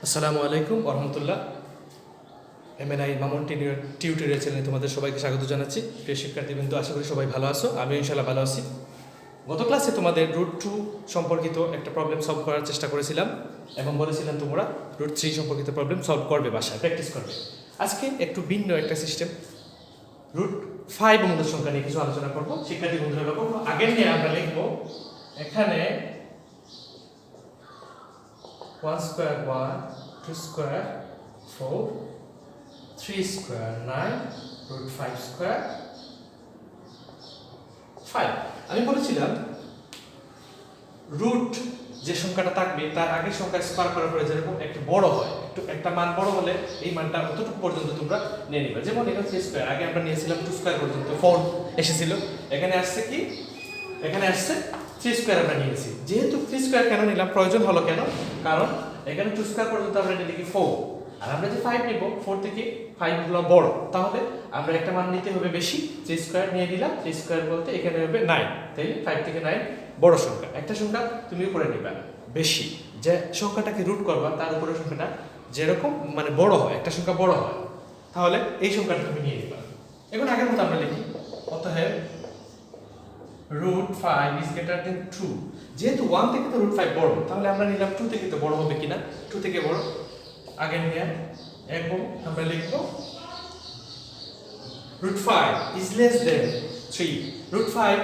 আসসালামু আলাইকুম ওরহমতুল্লাহ। MNIMamun টিউটোরিয়াল চ্যানেলে তোমাদের সবাইকে স্বাগত জানাচ্ছি। প্রিয় শিক্ষার্থীবৃন্দ, আশা করি সবাই ভালো আছো। আমি ইনশাআল্লাহ ভালো আছি। গত ক্লাসে তোমাদের √2 সম্পর্কিত একটা প্রবলেম সলভ করার চেষ্টা করেছিলাম এবং বলেছিলাম তোমরা √3 সম্পর্কিত প্রবলেম সলভ করবে, বাসায় প্র্যাকটিস করবে। আজকে একটু ভিন্ন একটা সিস্টেম, √5 মূলদ সংখ্যা নিয়ে কিছু আলোচনা করব। শিক্ষার্থী বন্ধুরা লক্ষ্য করো, আগের নিয়ে আমরা লিখব এখানে 1 স্কয়ার 1, 2 স্কয়ার 4, 3 স্কয়ার 9, √5 স্কয়ার 5। আমি বলেছিলাম রুট যে সংখ্যাটা থাকবে তার আগের সংখ্যা স্কয়ার করার পরে যেরকম একটু বড় হয়, একটা মান বড় হলে এই মানটা কতটুকু পর্যন্ত তোমরা নিয়ে নিবে। যেমন এখানে 3 স্কয়ার, আগে আমরা নিয়েছিলাম 2 স্কয়ার পর্যন্ত, 4 এসেছিল। এখানে আসছে কি, এখানে আসছে 3 স্কয়ার আমরা নিয়েছি। যেহেতু 3 স্কয়ার কেন নিলাম, প্রয়োজন হলো কেন, কারণ এখানে 2 স্কয়ার পর্যন্ত আমরা নিয়ে লিখি 4, আর আমরা যে 5 নিব 4 থেকে 5 হলো বড়, তাহলে আমরা একটা মান নিতে হবে বেশি। 3 স্কয়ার নিয়ে নিলাম, 3 স্কয়ার বলতে এখানে হবে 9, তাই 5 থেকে 9 বড় সংখ্যা। একটা সংখ্যা তুমি উপরে নিবা বেশি, যে সংখ্যাটাকে রুট করবা তার উপরে সংখ্যাটা যেরকম মানে বড় হয়, একটা সংখ্যা বড় হয়, তাহলে এই সংখ্যাটা তুমি নিয়ে নিবা। এখন আগের মতো আমরা লিখি, অতএব √5 is greater than 2। যেহেতু 1 থেকে তো √5 বড়, তাহলে আমরা নিলাম 2 থেকে তো বড় হবে কিনা, 2 থেকে বড় আগে নিয়ে এবং আমরা লিখব √5 is less than 3। √5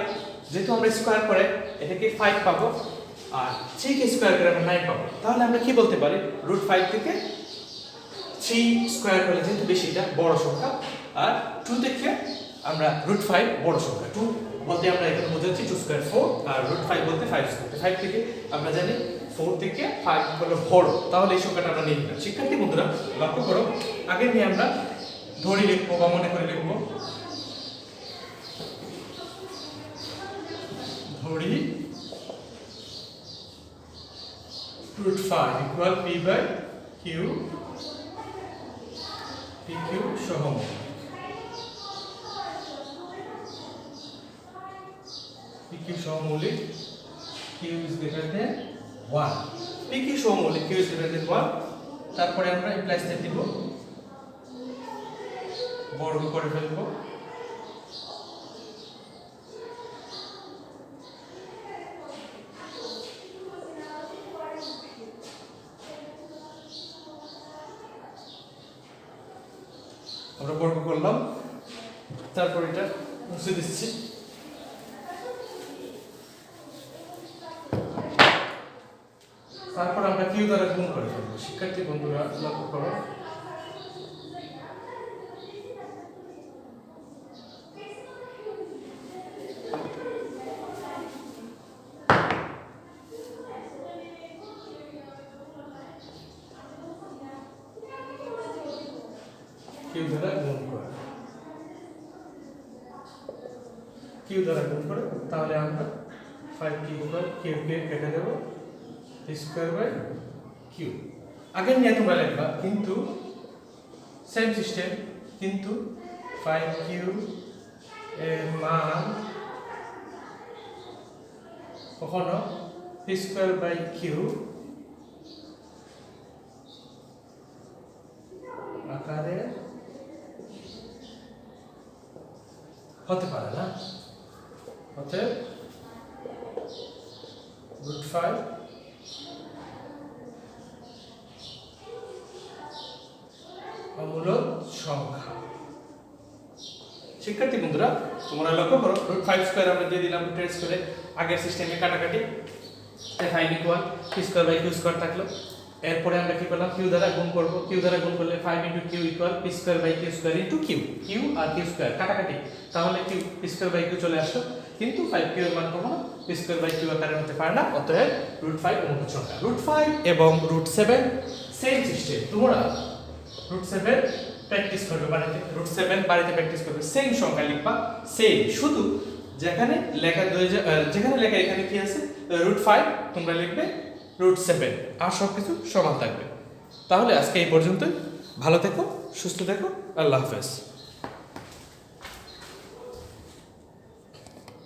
যেহেতু আমরা স্কয়ার করে এটাকে 5 পাবো, আর 3 কে স্কয়ার করে আমরা 9 পাবো। তাহলে আমরা কি বলতে পারি, √5 থেকে 3 স্কয়ার করলে যেহেতু বেশি, এটা বড় সংখ্যা, আর 2 থেকে আমরা √5 বড় সংখ্যা। 2 বলতে আমরা এখানে বোঝাচ্ছি 2 স্কয়ার 4, আর √5 বলতে 5 স্কয়ার। 5 থেকে আমরা জানি 4 থেকে 5 হলো বড়, তাহলে এই সংখ্যাটা আমরা নিয়ে নিলাম। শিক্ষার্থী বন্ধুরা লক্ষ্য করো, আগে নিয়ে আমরা ধরি লিখবো বা মনে করে লিখবো, ধরি √5 equal p/q, pq সহমৌলিক। pq সহমৌলিক, q is greater than 1। pq সহমৌলিক, q is greater than 1। তারপরে আমরা ইমপ্লাইজ সেট দিব, বর্গ করে ফেলব। আমরা বর্গ করলাম, তারপর এটা মুছে দিচ্ছি। তারপর আমরা কিউ দ্বারা গুণ করে ফেলবো। শিক্ষার্থী বন্ধুরা লক্ষ্য করো, কিউ দ্বারা গুণ করে, কিউ দ্বারা গুণ করে, তাহলে আমরা 5 কিউ কে কেটে দেব, p²/q। আগের নিয়ে তোমরা লিখবা, কিন্তু সেম সিস্টেম, কিন্তু 5q এর মান কখনো p²/q আকারে হতে পারে না। অতএব √5 অমূলদ সংখ্যা। শিক্ষার্থী বন্ধুরা তোমরা লক্ষ্য করো, √5 স্কয়ার আমরা দিয়ে দিলাম √10 করে, আগের সিস্টেমে কাটাকাটি, 5 ইকুয়াল p²/q² থাকলো। এরপরে আমরা কি করলাম, কিউ দ্বারা গুণ করব। কিউ দ্বারা গুণ করলে 5 * q equal p²/q² * q। Q আর q² কাটাকাটি, তাহলে q p²/q চলে আসলো। কিন্তু 5q এর মান কখনো p²/q আকারে হতে পারে না। অতএব √5 অমূলদ সংখ্যা। √5 এবং √7 সেম সিস্টেম। তোমরা √7 প্র্যাকটিস করবে বাড়িতে, √7 বাড়িতে প্র্যাকটিস করবে, সেম সংখ্যা লিখবা, সেম, শুধু যেখানে লেখা যেখানে লেখা এখানে কি আছে √5 তোমরা লিখবে √7, আর সবকিছু সমান থাকবে। তাহলে আজকে এই পর্যন্তই। ভালো থেকো, সুস্থ থেকো, আল্লাহ হাফেজ।